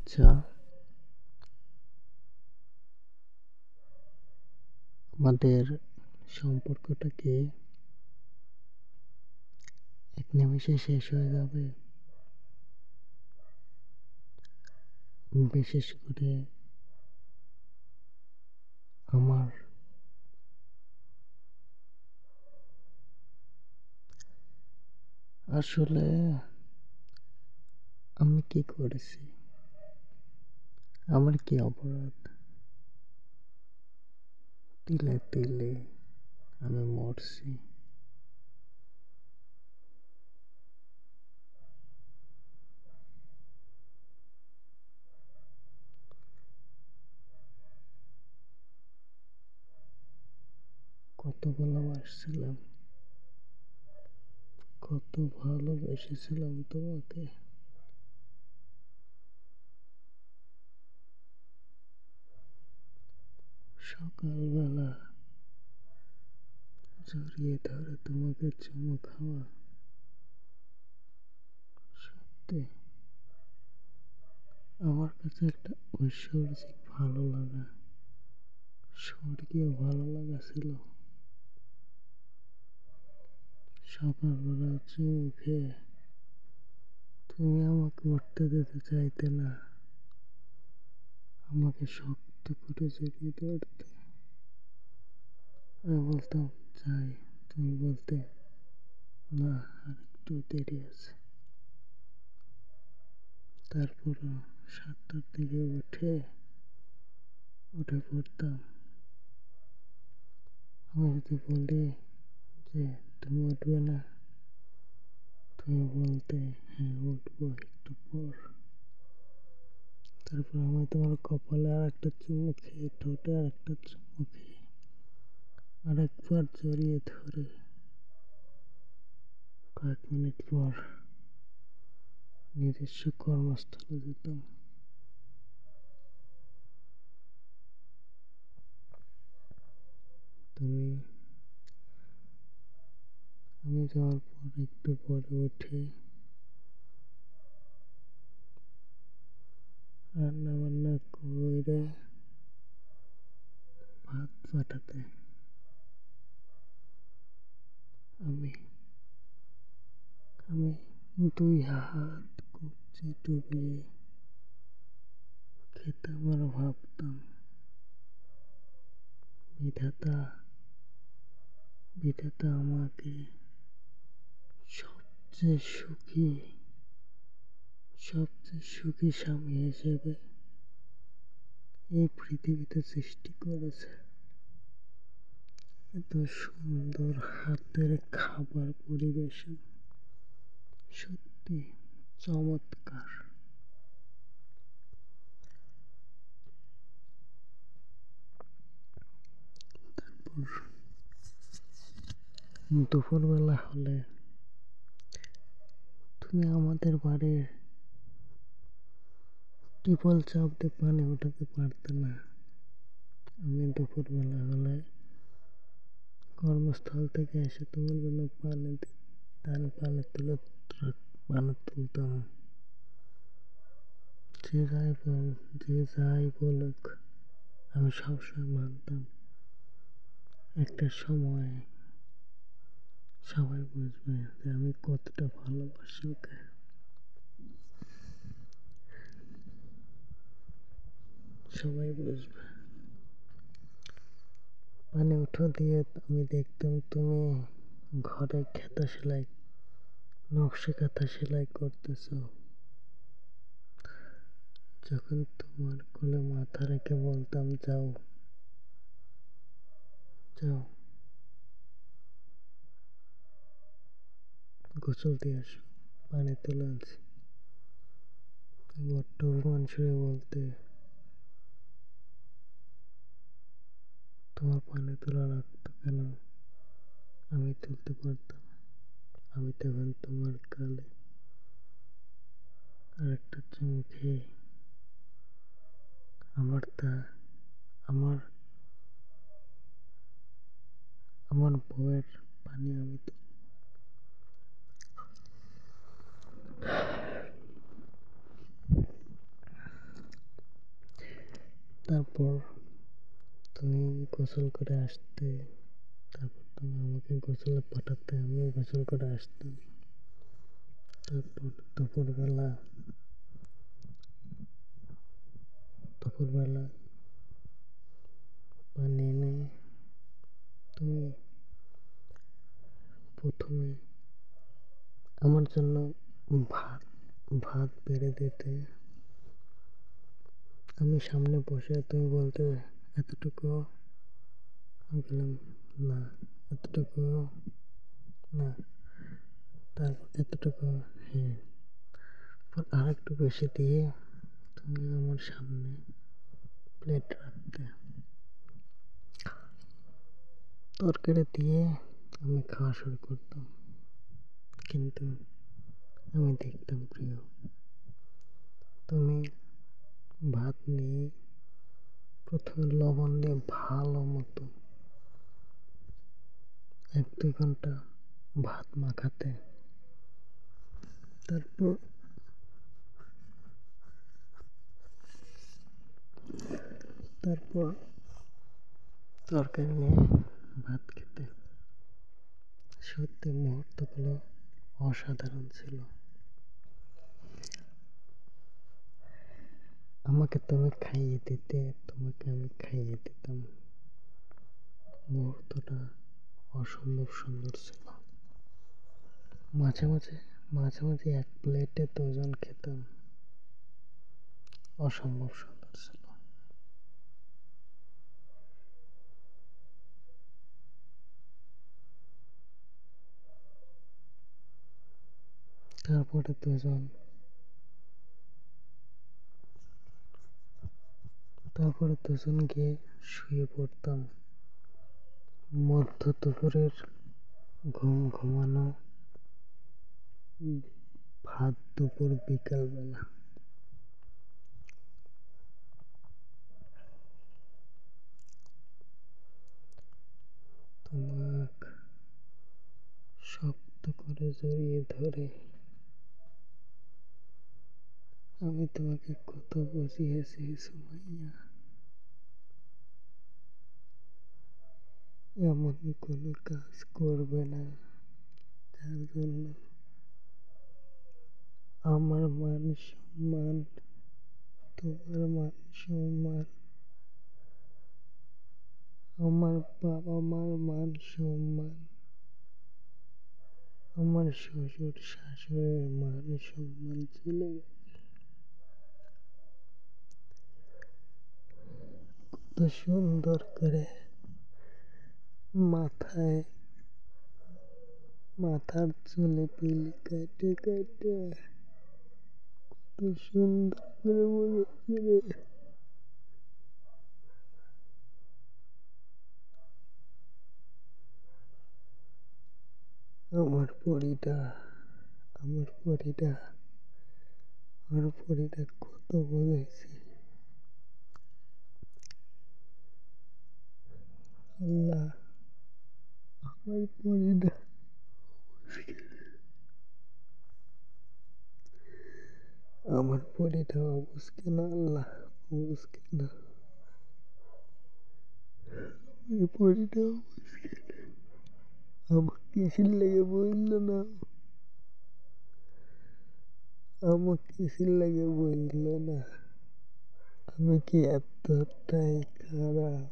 আচ্ছা, আমাদের সম্পর্কটা কি এক নিমেষে শেষ হয়ে যাবে? বিশেষ করে আমার আসলে আমি কি করেছি? আমার কি অপরাধ? তিলে তিলে আমি মরছি। কত ভালোবাসছিলাম, কত ভালোবেসেছিলাম তোমাকে। সকালবেলা জড়িয়ে ধরে তোমাকে চুমু খাওয়া সত্যি আমার কাছে একটা ঐশ্বরিক ভালো লাগা, স্বর্গীয় ভালো লাগা ছিল। সকালবেলা চুমু খেয়ে তুমি আমাকে উঠতে দিতে চাইতে না, আমাকে শক্ত করে জড়িয়ে ধরতে। আমি বলতাম যাই, তুমি বলতে না, আর একটু দেরি আছে। তারপরও 7টার দিকে উঠে পড়তাম। আমি যদি বলি যে তুমি উঠবে না, তুমি বলতে হ্যাঁ উঠবো একটু পর। তারপর আমি তোমার কপালে আর একটা চুমু খেয়ে, ঠোঁটে আর একটা চুমু খেয়ে, আর একবার জড়িয়ে ধরে কয়েক মিনিট পর নিজস্ব কর্মস্থলে যেতাম। তুমি আমি যাওয়ার পর একটু পরে উঠে রান্না বান্না করে ভাত পাঠাতে আমি আমি 2 হাত কবজি ডুবিয়ে খেতাম আর ভাবতাম, বিধাতা বিধাতা আমাকে সবচেয়ে সুখী সবচেয়ে সুখী স্বামী হিসেবে এই পৃথিবীতে সৃষ্টি করেছে। এত সুন্দর হাতের খাবার পরিবেশন সত্যি চমৎকার। তারপর দুপুরবেলা হলে তুমি আমাদের বাড়ির টিপল চাপ দিয়ে পানি উঠাতে পারতে না। আমি দুপুরবেলা হলে কর্মস্থল থেকে এসে তোমার জন্য পানি তুলতাম। যে যাই বলুক, আমি সবসময় মানতাম একটা সময় সবাই বুঝবে যে আমি কতটা ভালোবাসি ওকে। সবাই বুঝবে। পানি উঠো দিয়ে আমি দেখতাম তুমি ঘরে নকশি কাঁথা সেলাই করতেছো। যখন তোমার কোলে মাথা রেখে বলতাম যাও যাও গোসল দিয়ে আসো, পানি তুলে আনছি, তুমি বড্ড অভিমান সুরে বলতে তোমার পানি তোলা লাগতো কেন? আমি তুলতে পারতাম। আমি তখন তোমার গালে আর একটা চুমু খেয়ে আমার তা আমার আমার বউয়ের পানি আমি তারপর তুমি গোসল করে আসতে, তারপর তুমি আমাকে গোসলে পাঠাতে, আমিও গোসল করে আসতাম। তারপর দুপুরবেলা পানি এনে তুমি প্রথমে আমার জন্য ভাত ভাত বেড়ে দিতে। আমি সামনে বসে, তুমি বলতে এতটুকু, আমি বললাম না এতটুকু না, তারপর এতটুকু, হ্যাঁ, আর একটু বেশি দিয়ে তুমি আমার সামনে প্লেট রাখতে, তরকারি দিয়ে আমি খাওয়া শুরু করতাম। কিন্তু আমি দেখতাম প্রিয়, তুমি ভাত নিয়ে প্রথমে লবণ দিয়ে ভালো মতো 1-2 ঘন্টা ভাত মাখাতে। তারপর তারপর তরকারি নিয়ে ভাত খেতে। সত্যি মুহূর্তগুলো অসাধারণ ছিল। আমাকে তুমি খাইয়ে দিতে, তোমাকে আমি খাইয়ে দিতাম। মুহূর্তটা অসম্ভব সুন্দর ছিল। মাঝে মাঝে মাঝে মাঝে এক প্লেটে দুজন খেতাম। অসম্ভব সুন্দর ছিল। তারপরে দুজন গিয়ে শুয়ে পড়তাম। মধ্য দুপুরের ঘুমানো, ভাত দুপুর বিকালবেলা। তোমাক শক্ত করে জড়িয়ে ধরে আমি তোমাকে কত বুঝিয়েছি সুমাইয়া, এমন কোনো কাজ করবে না যার জন্য আমার মান সম্মান, তোমার মান সম্মান, আমার বাবা মার মান সম্মান, আমার শ্বশুর শাশুড়ির মান সম্মান চলে যাবে। কত সুন্দর করে মাথায় মাথার চুলে পিল কাটে কাটে কত সুন্দর করে বলেছে রে। আমার পরিটা আমার পরিটা আমার পরিটা কত বলেছে। আল্লাহ, আমার পরিটা আমার পরিটা অবুঝ কেন আল্লাহ, অবুঝ কেন আমার পরিটা অবুঝ কেন? আমার কিসের লেগে বলল না? আমার কিসের লেগে বলল না? আমি কি এতটাই খারাপ?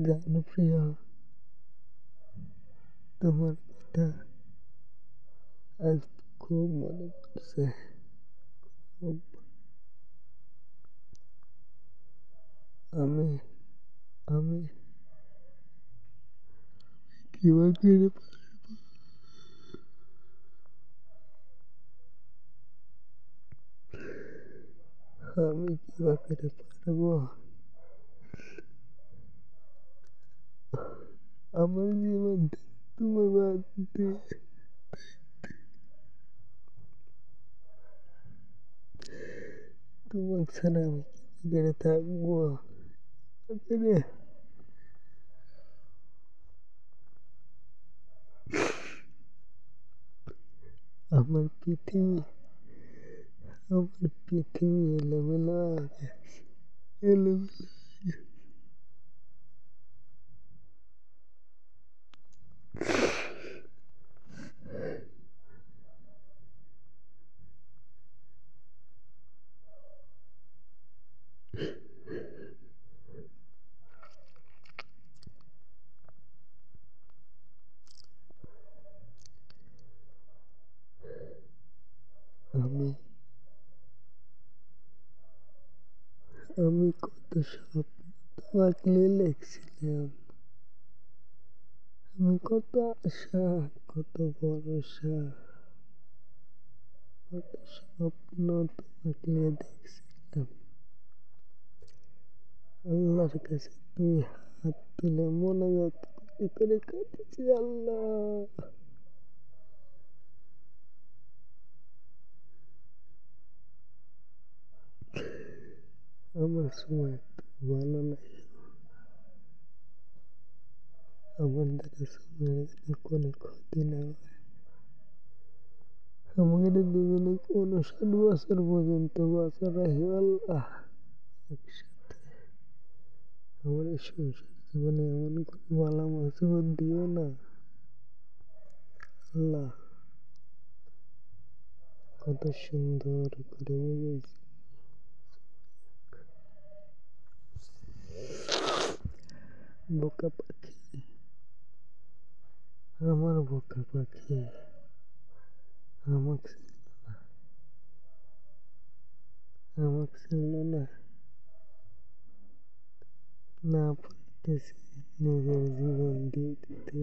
জানো প্রিয়, তোমার কথা আজ খুব মনে পড়ছে। খুব। আমি আমি কিভাবে আমি কিভাবে পারবো আমার জীবন তোমার বাঁধতে? তোমার ছাড়া আমি কি করে থাকবো? এখানে আমার পৃথিবী আমার পৃথিবী এলোমেলো হয়ে গেছে, এলোমেলো। আমি আমি কত স্বপ্ন তোমাকে নিয়ে লিখছিলাম, আমি কত আশা, কত ভরসা, কত স্বপ্ন তোমাকে নিয়ে দেখছিলাম। আল্লাহর কাছে তুই হাত তুলে মোনাজাত করে করে কাঁদছি, আল্লাহ আমার সময় একটু ভালো লাগে, আমার দ্বারা সময়ের কোনো ক্ষতি না হয়। আমাদের দুজনে 59 বছর পর্যন্ত বাঁচা রাখে আল্লাহ একসাথে। আমার এই সংসার জীবনে এমন কোনো বালা মুসিবত দিও না আল্লাহ। কত সুন্দর করে বুঝেছি। বোকা পাখি, আমার বোকা পাখি আমাকে আমাকে ছিল না, না পারতেছি নিজের জীবন দিয়ে দিতে,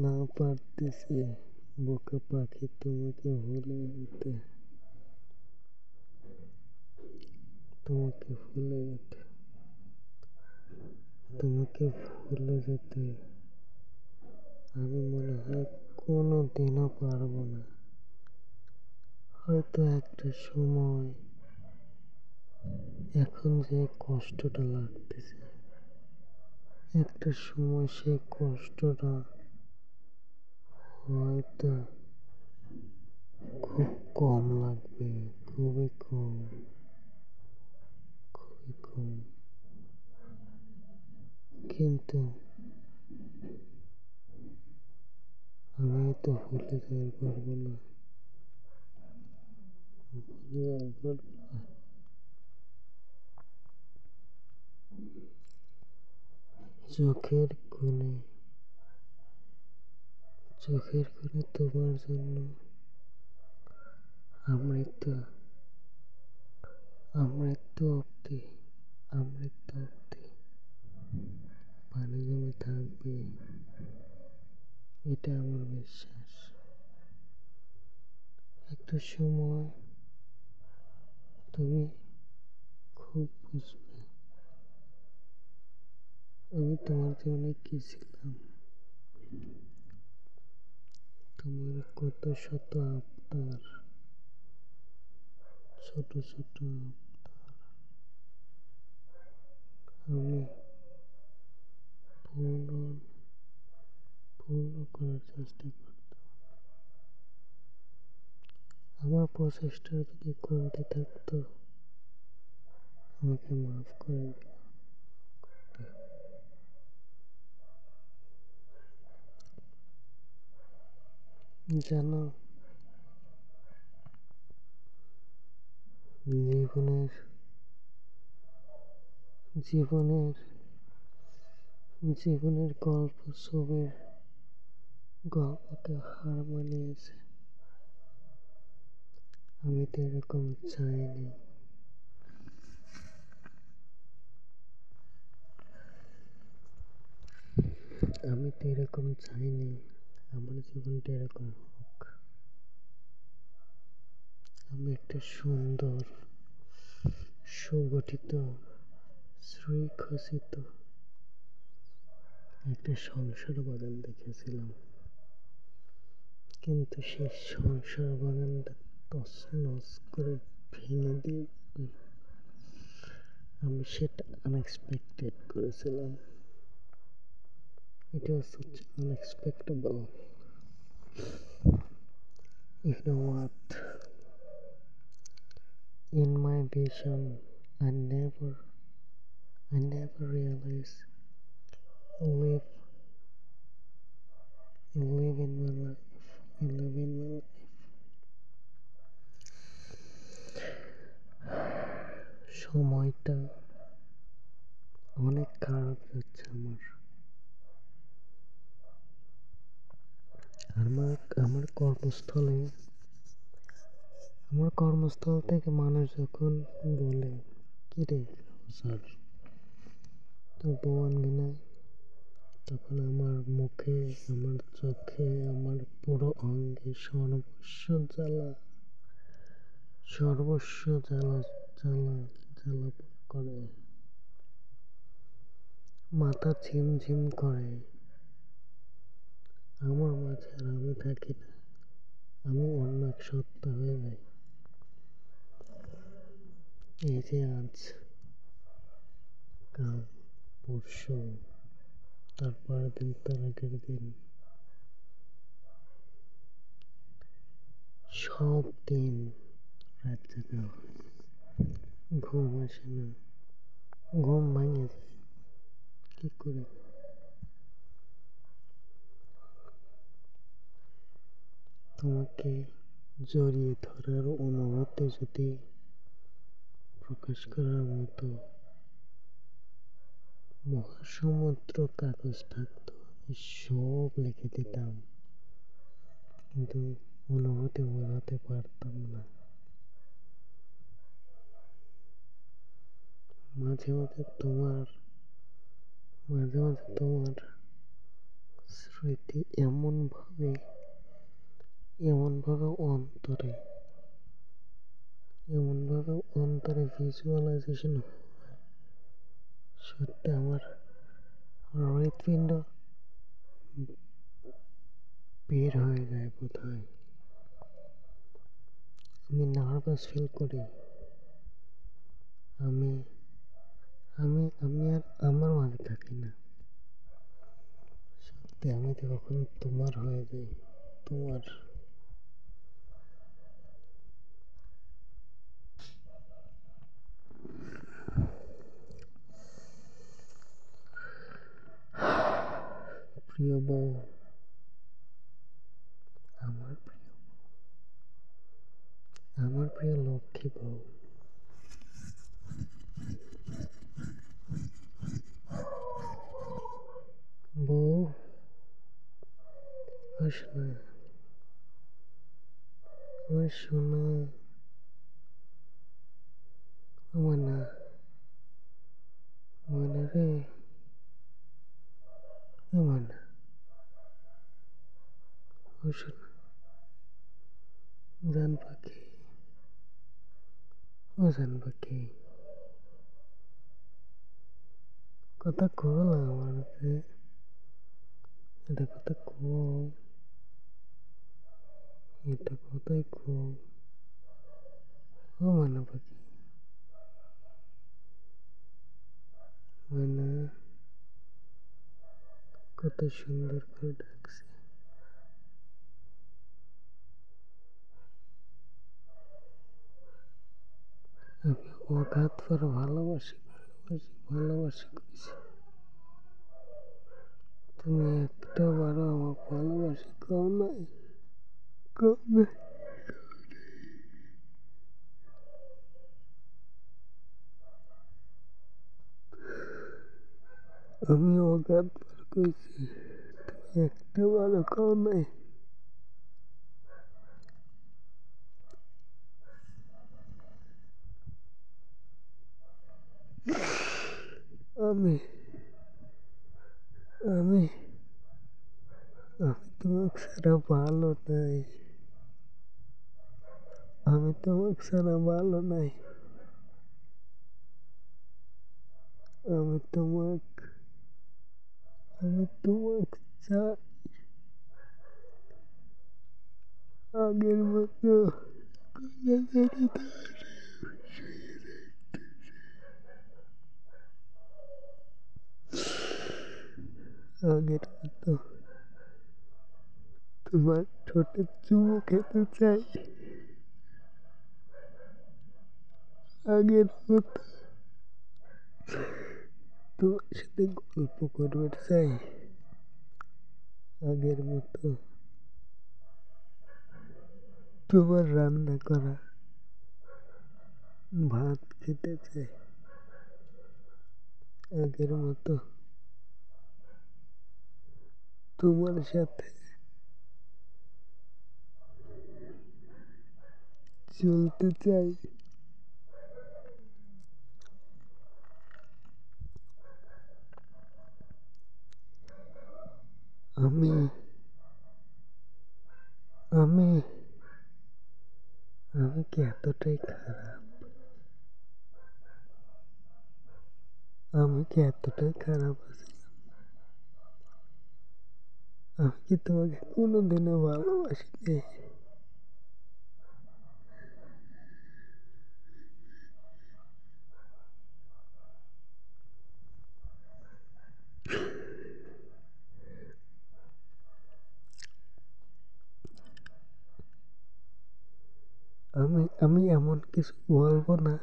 না পারতেছি বোকা পাখি তোমাকে ভুলে যেতে, তোমাকে ভুলে যেতে, তোমাকে ভুলে যেতে আমি মনে হয় কোনো দিনও পারবো না। হয়তো একটা সময়, এখন যে কষ্টটা লাগতেছে, একটা সময় সেই কষ্টটা হয়তো খুব কম লাগবে, খুবই কম, খুবই কম। কিন্তু আমি হয়তো ভুলে যেতে পারবো না, ভুলে যেতে পারবো না। চোখের কোণে, চোখের কোণে তোমার জন্য অমৃত, অমৃত অব্দি, অমৃত অব্দি পানি জমে থাকবে, এটা আমার বিশ্বাস। একটা সময় তুমি খুব বুঝবে আমি তোমার জন্য কি ছিলাম। তোমার কত শত আবদার, ছোট ছোট আমি পূর্ণ পূর্ণ করার চেষ্টা করতাম। আমার প্রচেষ্টা যদি কমতে থাকতো, আমাকে মাফ করে দিও। জানো, জীবনের জীবনের জীবনের গল্প ছবির গল্পকে হার মানিয়েছে। আমি তো এরকম চাইনি, আমি তো এরকম চাইনি আমার জীবনটা এরকম হোক। আমি একটা সুন্দর, সুগঠিত, সুখচিত একটা সংসার বাগান দেখেছিলাম, কিন্তু সেই সংসার বাগানটা তছনছ করে ভেঙে দিয়ে আমি সেটা আনএক্সপেক্টেড করেছিলাম। It was such unexpectable. You know what? In my vision, I never realized you live, you live in my life, you live in my life. সময়টা অনেক খারাপ যাচ্ছে আমার। আমার আমার কর্মস্থলে আমার কর্মস্থল থেকে মানুষ যখন বলে, কিরে স্যার তুই বউ আনবি না, তখন আমার মুখে, আমার চোখে, আমার পুরো অঙ্গে জ্বালা সর্বস্ব জ্বালা জ্বালা জ্বালা পোড়া করে, মাথা ঝিমঝিম করে। আমার মাঝে আর আমি থাকি না, আমি অন্য এক সত্তা হয়ে যাই। এই যে আজ, কাল, পরশু, তারপরের দিন, তার আগের দিন, সব দিন রাত জাগা হয়, ঘুম আসে না, ঘুম ভেঙে যায়। কি করি? তোমাকে জড়িয়ে ধরার অনুভূতি যদি প্রকাশ করার মতো মহাসমুদ্র কাগজ থাকতো, আমি সব লিখে দিতাম, কিন্তু অনুভূতি বোঝাতে পারতাম না। মাঝে মাঝে তোমার স্মৃতি এমন ভাবে অন্তরে ভিজুয়ালাইজেশন হয়, সত্যি আমার হৃৎপিণ্ড বের হয়ে যায় বোধহয়। আমি নার্ভাস ফিল করি। আমি আমি আর আমার মাঝে থাকি না। সত্যি আমি তো কখন তোমার হয়ে যাই। তোমার প্রিয় বউ, আমার প্রিয় লক্ষ্মী বউ, বউ আস না, আমার সোনা, আমার না, আমার রে, আমার না, ও সোনা, জান পাখি, ও জান পাখি, কথা কো না আমার, এটা কথা কো, এটা কথাই কো, ও মানা পাখি, মানা, কত সুন্দর করে ডাকছে। আমি অগাধ পর ভালোবাসি করেছি। তুমি একটা বারো আমার ভালোবাসি কও নাই, কও নাই। আমি অগাধ পার কইছি, তুমি একটা বারো কও নাই। আমি আমি আমি তোমাকে ছাড়া ভালো নাই, আমি তোমাকে ছাড়া ভালো নাই। আমি তোমাকে চাই আগের মতো, আগের মতো তোমার ঠোঁটে চুমু খেতে চাই আগের মতো, তোমার সাথে গল্প করবার চাই আগের মতো, তোমার রান্না করা ভাত খেতে চাই আগের মতো, তোমার সাথে চলতে চাই। আমি আমি আমি কি এতটাই খারাপ? আমি কি এতটাই খারাপ আছি? আমি কি তোমাকে কোনোদিনও ভালোবাসিনি? আমি আমি এমন কিছু বলবো না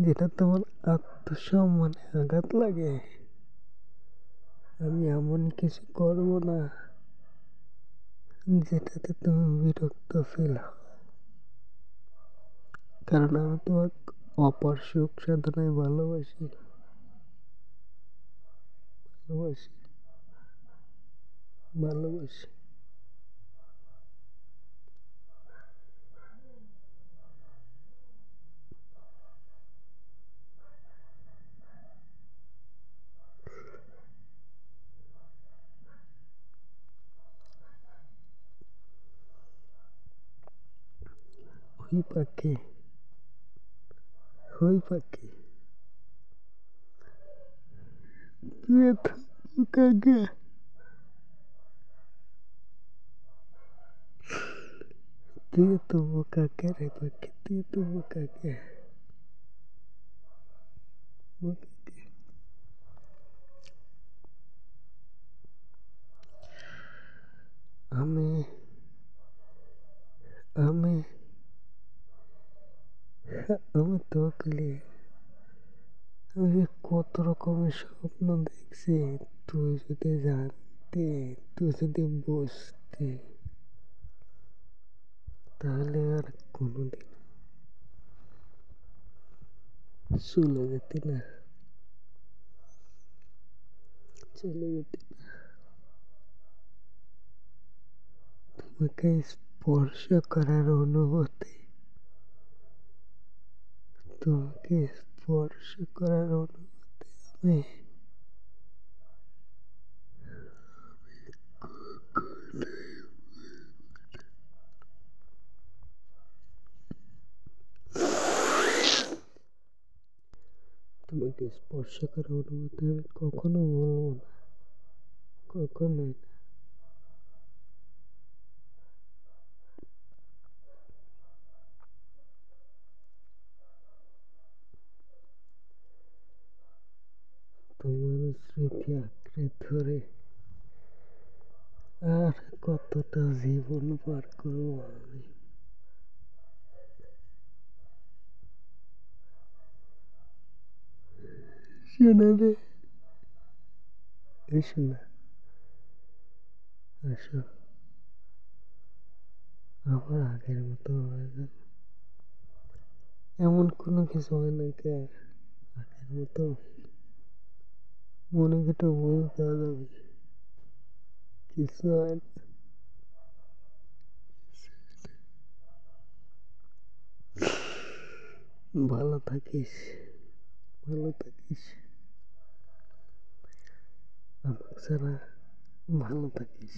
যেটা তোমার আত্মসম্মানে আঘাত লাগে। আমি এমন কিছু করবো না যেটাতে তুমি বিরক্ত ফিল হও, কারণ আমি তোমাকে অপার সুখ সাধনায় ভালোবাসি, ভালোবাসি, ভালোবাসি। ওই পাখি, ওই পাখি, তুই এত বোকা কে? তুই এত বোকা কে রে পাখি? তুই এত বোকা কে? বোকা কে? আমি আমি আমি তোকে নিয়ে আমি কত রকমের স্বপ্ন দেখছি। তুই যদি জানতে, তুই যদি বুঝতে, তাহলে আর কোনোদিন চলে যেতি না, চলে যেতি না। তোমাকে স্পর্শ করার অনুভূতি, তোমাকে স্পর্শ করার অনুভূতি আমি তোমাকে স্পর্শ করার অনুভূতি আমি কখনো বলবো না, কখনোই না। তোমার স্মৃতি আঁকড়ে ধরে আর কতটা জীবন পার করবো আমি? শোনা রে, এসো না, আসো, আবার আগের মতো হয়ে যাবে। এমন কোনো কিছু হয় না কে আগের মতো? মনে কেটে বলতে যাবে কিছু হয় না। ভালো থাকিস, ভালো থাকিস, আমাকে ছাড়া ভালো থাকিস।